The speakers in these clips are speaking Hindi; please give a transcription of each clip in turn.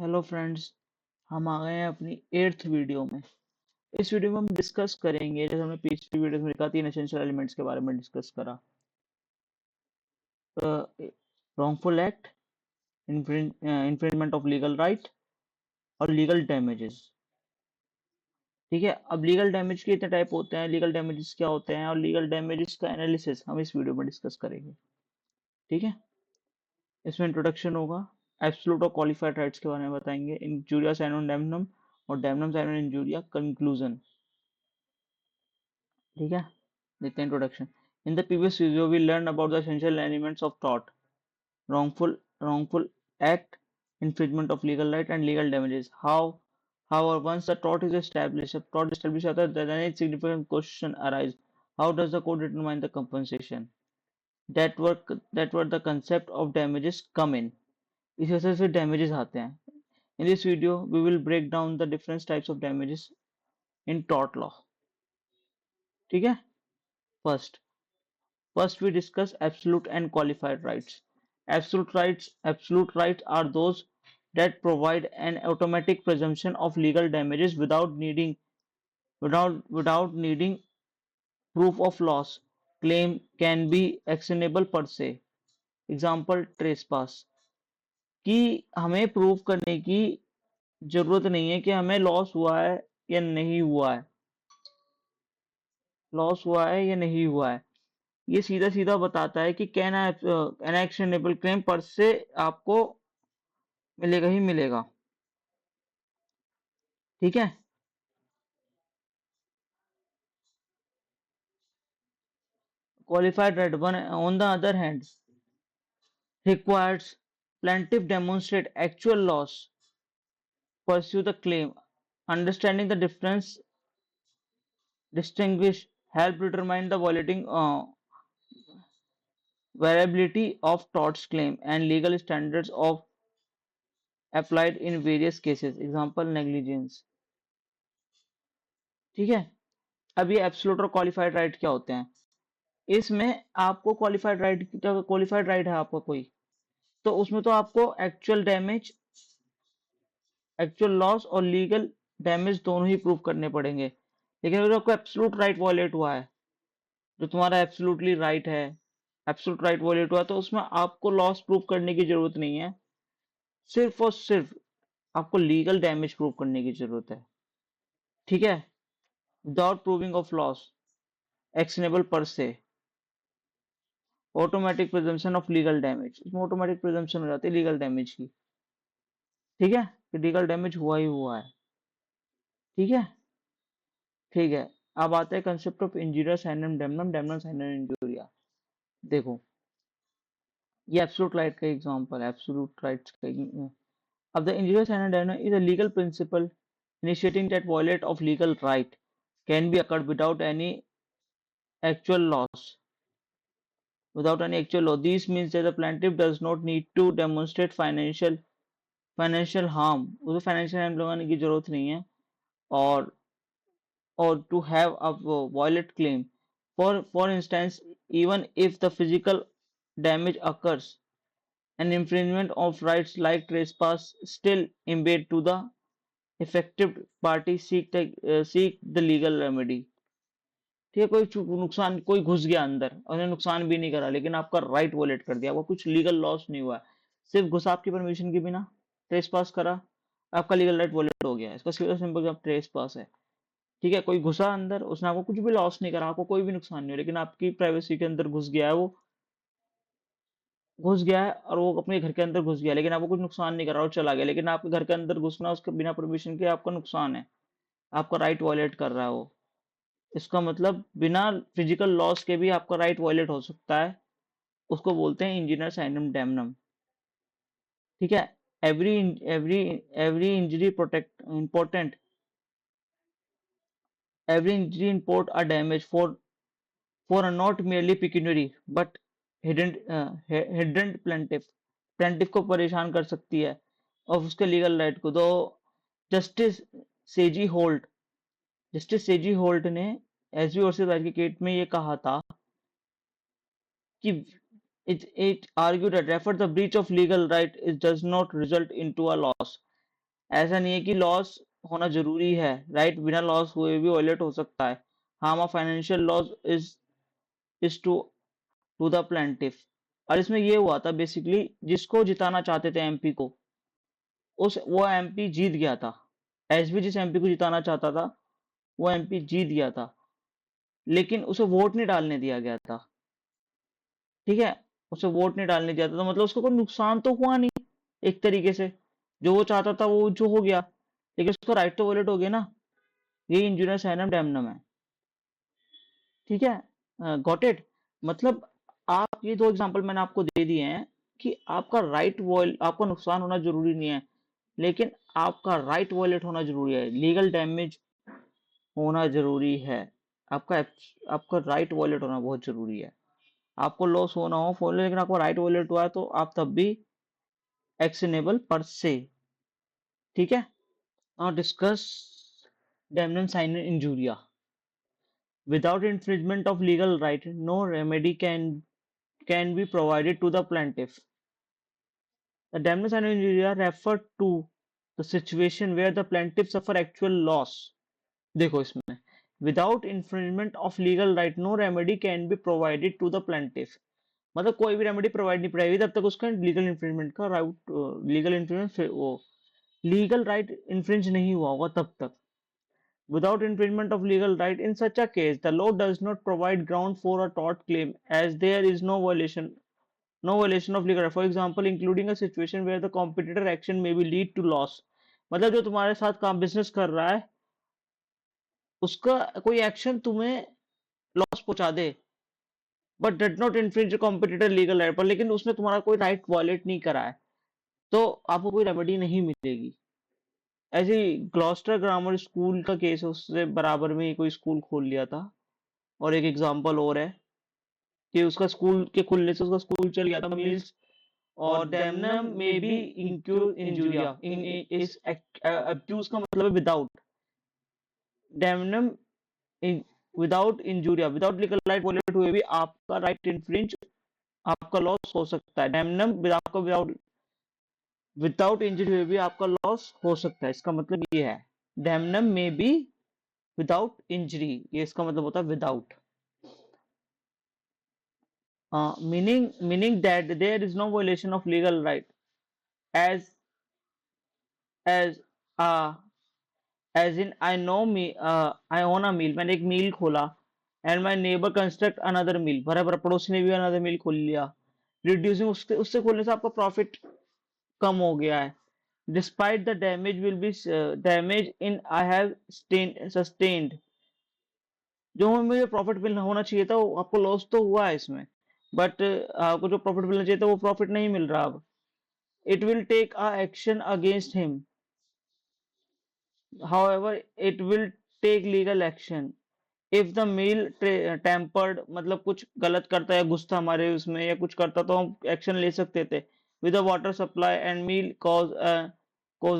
Hello friends. हम आ गए हैं अपनी 8th वीडियो में। इस वीडियो में हम डिस्कस करेंगे, जैसे हमने पिछली वीडियो में देखा 3 एसेंशियल एलिमेंट्स के बारे में डिस्कस करा। Wrongful act, infringement of legal right और लीगल डैमेजेस। ठीक है, अब लीगल डैमेज के इतने टाइप होते हैं, लीगल डैमेजेस क्या होते हैं और लीगल डैमेजेस का एनालिसिस हम इस वीडियो में डिस्कस करेंगे। ठीक है, इसमें इंट्रोडक्शन होगा, एब्सोल्यूट और क्वालिफाइड राइट्स के बारे में बताएंगे, इंजूरिया सैनोन डैमनम और डैमनम सैनोन इंजूरिया कंक्लूजन। ठीक है, देखते हैं introduction. In the previous video we learn about the essential elements of tort, wrongful act, infringement of legal right and legal damages. However, once the tort is established, if tort established after, then a significant question arises: how does the court determine the compensation? That where the concept of damages come in. इस वजह से फिर damages आते हैं. In this video, we will break down the different types of damages in tort law. ठीक है? First we discuss absolute and qualified rights. Absolute rights are those that provide an automatic presumption of legal damages without needing proof of loss. Claim can be actionable per se. Example, trespass. कि हमें प्रूव करने की जरूरत नहीं है कि हमें लॉस हुआ है या नहीं हुआ है, लॉस हुआ है या नहीं हुआ है। ये सीधा सीधा बताता है कि कैन एन एक्शनेबल क्लेम पर से आपको मिलेगा ही मिलेगा। ठीक है, qualified right one on the other hand requires plaintiff demonstrate actual loss, pursue the claim, understanding the difference, distinguish, help determine the violating variability of torts claim and legal standards of applied in various cases. Example, negligence. ठीक है, अब ये एब्सोल्यूट और क्वालिफाइड राइट क्या होते हैं। इसमें आपको क्वालिफाइड है आपका कोई, तो उसमें तो आपको एक्चुअल डैमेज, एक्चुअल लॉस और लीगल डैमेज दोनों ही प्रूव करने पड़ेंगे। लेकिन अगर आपको एब्सोल्यूट राइट वॉयलेट हुआ है, जो तुम्हारा एब्सोल्युटली राइट है, एब्सोल्यूट राइट वॉयलेट हुआ, तो उसमें आपको लॉस प्रूव करने की जरूरत नहीं है, सिर्फ और सिर्फ आपको लीगल डैमेज प्रूव करने की जरूरत है। ठीक है, without proving of loss, actionable पर से, automatic presumption of legal damage, इसमें ऑटोमेटिक प्रिजम्पशन हो जाती है लीगल डैमेज की। ठीक है, कि लीगल डैमेज हुआ ही हुआ है। ठीक है, ठीक है, अब आते हैं कंसेप्ट ऑफ इंजीरियस सैनम डैमनम, डैमनम सैनम इंजूरिया। देखो, ये एब्सोल्यूट राइट का एग्जांपल है, एब्सोल्यूट राइट्स का। अब द इंजीरियस सैनम डैमनम is a legal principle initiating that violate of legal right can be occurred actual loss without any actual law. This means that the plaintiff does not need to demonstrate financial harm, उसे financial harm लगाने की जरूरत नहीं है, और to have a violate claim. For instance, even if the physical damage occurs, an infringement of rights like trespass still impede to the affected party seek the legal remedy. ठीक है, कोई नुकसान, कोई घुस गया अंदर और उन्हें नुकसान भी नहीं करा, लेकिन आपका राइट वॉलेट कर दिया, आपको कुछ लीगल लॉस नहीं हुआ, सिर्फ घुसा आपकी परमिशन के बिना, ट्रेस पास करा, आपका लीगल राइट वॉलेट हो गया। इसका सीधा सिंपल आप ट्रेस पास है। ठीक है, कोई घुसा अंदर, उसने आपको कुछ भी लॉस नहीं करा, आपको कोई भी नुकसान नहीं हो, लेकिन आपकी प्राइवेसी के अंदर घुस गया है, वो घुस गया है और वो अपने घर के अंदर घुस गया, लेकिन आपको कुछ नुकसान नहीं करा और चला गया, लेकिन आपके घर के अंदर घुसना उसके बिना परमिशन के आपका नुकसान है, आपका राइट वॉलेट कर रहा है वो। इसका मतलब बिना फिजिकल लॉस के भी आपका राइट वॉयलेट हो सकता है, उसको बोलते हैं इंजीनियर साइनम डैमनम। ठीक है, every every every injury protect important every injury import a damage for a not merely pecuniary but hidden plaintiff को परेशान कर सकती है और उसके लीगल राइट को। तो जस्टिस सेजी होल्ट जस्टिस सेजी होल्ट ने एसबी वर्सेस राइट के केस में ये कहा था कि it argued that refer the breach of legal right it does not result into a loss. ऐसा नहीं है कि लॉस होना जरूरी है, राइट? बिना लॉस हुए भी वॉयलेट हो सकता है। Harm of financial loss is to the plaintiff. और इसमें ये हुआ था बेसिकली, जिसको जिताना चाहते थे एमपी को, उस वो एमपी जीत गया था। एसपी जिस एमपी को जिताना चाहता था वो एमपी जीत गया था, लेकिन उसे वोट नहीं डालने दिया गया था। ठीक है, उसे वोट नहीं डालने दिया था, तो मतलब उसको कोई नुकसान तो हुआ नहीं एक तरीके से। जो वो चाहता था वो जो हो गया, लेकिन उसका राइट तो वॉलेट हो गया ना। ये इंजूरियस एनम डैमनम है। ठीक है, गॉट इट? मतलब आप, ये दो एग्जांपल मैंने आपको दे दिए हैं कि आपका राइट वॉल, आपको नुकसान होना जरूरी नहीं है, लेकिन आपका राइट वॉलेट होना जरूरी है, लीगल डैमेज होना जरूरी है। आपका आपका राइट वॉलेट होना बहुत जरूरी है। आपको लॉस होना हो फोन, लेकिन आपको राइट वॉलेट हुआ है तो आप तब भी एक्शनेबल पर से। ठीक है, now discuss damnum sine injuria. Without infringement of legal right, no remedy can be provided to the plaintiff. The damnation and injury refer to the situation where the plaintiff suffer actual loss. देखो इसमें, without infringement of legal right, no remedy can be provided to the plaintiff. मतलब कोई भी रेमेडी प्रोवाइड नहीं कराएगी तब तक उसका लीगल इन्फ्रिंजमेंट का राइट, लीगल इन्फ्रिंजमेंट, वो लीगल राइट इन्फ्रिंज नहीं हुआ होगा तब तक। Without infringement of legal right, in such a case, the law does not provide ground for a tort claim, as there is no violation of legal right. For example, including a situation where the competitor action may be lead to loss. मतलब जो तुम्हारे साथ काम बिजनेस कर रहा है, उसका कोई एक्शन तुम्हें लॉस पहुंचा दे, but did not infringe competitor legal right, पर लेकिन उसने तुम्हारा कोई राइट वायलेट नहीं करा है, तो आपको कोई रेमेडी नहीं मिलेगी। ऐसे ही ग्लॉस्टर ग्रामर स्कूल का केस है, उससे बराबर में ही कोई स्कूल खोल लिया था। और एक एग्जांपल और है कि उसका स्कूल के खुलने से उसका स्कूल चल गया था मिल्स। और डेमनम में भी इंजूरिया इस अब्यूज का मतलब है विदाउट। डेमनम विदाउट इंजूरिया, विदाउट लीगल राइट वॉलेट हुए भी आपका राइट इन्फ्रिंज, आपका लॉस हो सकता है। डेमनम आपका विदाउट विदाउट इंजरी हुए भी आपका लॉस हो सकता है, इसका मतलब ये है। डेमनम में भी विदाउट इंजरी, ये इसका मतलब होता है without. Meaning that there is no violation of legal right, as as uh, as in I own a mill, मैंने एक मील खोला, and my neighbor construct another mill, बराबर पड़ोसी ने भी another mill खोल लिया, reducing उससे उससे खोलने से आपका प्रॉफिट कम हो गया है। Despite the damage will be damage in I have sustained, जो मुझे प्रॉफिट मिलना होना चाहिए था, वो आपको लॉस तो हुआ है इसमें, बट आपको जो प्रॉफिट मिलना चाहिए था वो प्रॉफिट नहीं मिल रहा अब। It will take a action against him. However, it will take legal action. If the meal tempered, मतलब कुछ गलत करता है या गुस्सा हमारे उसमें या कुछ करता, तो हम एक्शन ले सकते थे। With the water supply and meal cause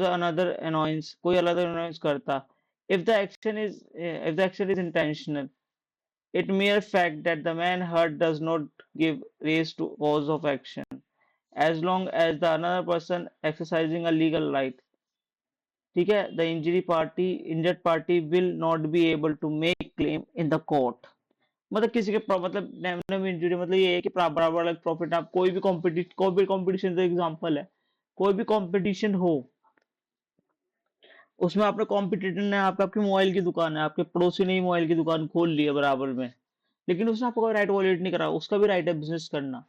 another annoyance, कोई अलग annoyance करता। If the action is intentional, it mere fact that the man hurt does not give rise to cause of action, as long as the another person exercising a legal right। ठीक है, the injured party will not be able to make claim in the court. मतलब किसी के मतलब डैमेज इंजरी मतलब ये है कि बराबर वाला प्रॉफिट, आप कोई भी कंपटीशन का एग्जांपल है, कोई भी कंपटीशन हो, उसमें आपने कॉम्पिटिटर ने आपकी मोबाइल की दुकान है, आपके पड़ोसी ने ही मोबाइल की दुकान खोल ली है बराबर में, लेकिन उसने आपको कोई राइट वॉलेट नहीं करा, उसका भी राइट है बिजनेस करना।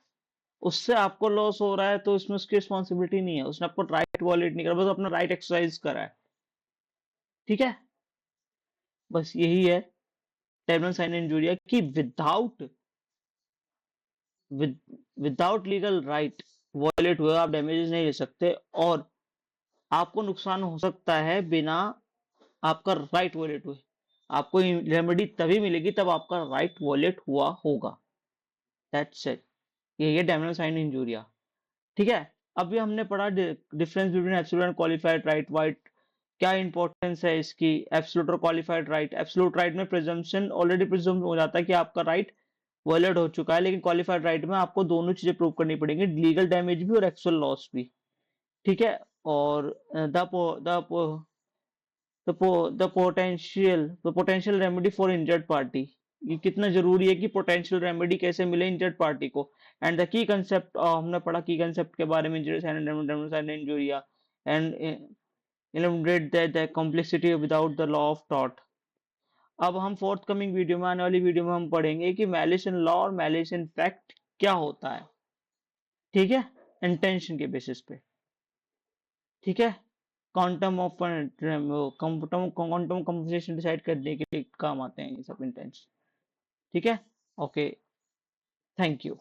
उससे आपको लॉस हो रहा है तो इसमें उसकी रिस्पॉन्सिबिलिटी नहीं है, उसने आपको राइट वॉलेट नहीं करा, बस अपना राइट एक्सरसाइज करा है। ठीक है, बस यही है टर्मिनल साइन इंजूरिया की। विदाउट लीगल राइट वॉयलेट हुए आप डैमेजेस नहीं ले सकते, और आपको नुकसान हो सकता है बिना आपका राइट वॉयलेट हुए। आपको रेमेडी तभी मिलेगी तब आपका राइट वॉयलेट हुआ होगा। दैट्स इट, यही है टर्मिनल साइन इंजूरिया। ठीक है, अभी हमने पढ़ा difference between absolute and qualified right, white क्या इंपॉर्टेंस है इसकी। एब्सोल्यूट और क्वालिफाइड राइट, एब्सोल्यूट राइट में प्रिजम्पशन ऑलरेडी प्रिज्यूम हो जाता है कि आपका राइट वॉयलेट हो चुका है, लेकिन क्वालिफाइड राइट में आपको दोनों चीजें प्रूव करनी पड़ेंगी, लीगल डैमेज भी और एक्चुअल लॉस भी। ठीक है, और the potential remedy for injured party, ये कितना जरूरी है कि पोटेंशियल रेमेडी कैसे मिले इंजर्ड पार्टी को। एंड द की कंसेप्ट, हमने पढ़ा की कंसेप्ट के बारे में, इंजुरिया and illuminate the complexity without the law of tort। अब हम फोर्थ कमिंग वीडियो में, आने वाली वीडियो में हम पढ़ेंगे कि मैलिस इन लॉ और मैलिस इन फैक्ट क्या होता है। ठीक है, इंटेंशन के बेसिस पे। ठीक है, क्वांटम कंपनसेशन डिसाइड करने के लिए काम आते हैं ये सब इंटेंशन। ठीक है, ओके, थैंक यू।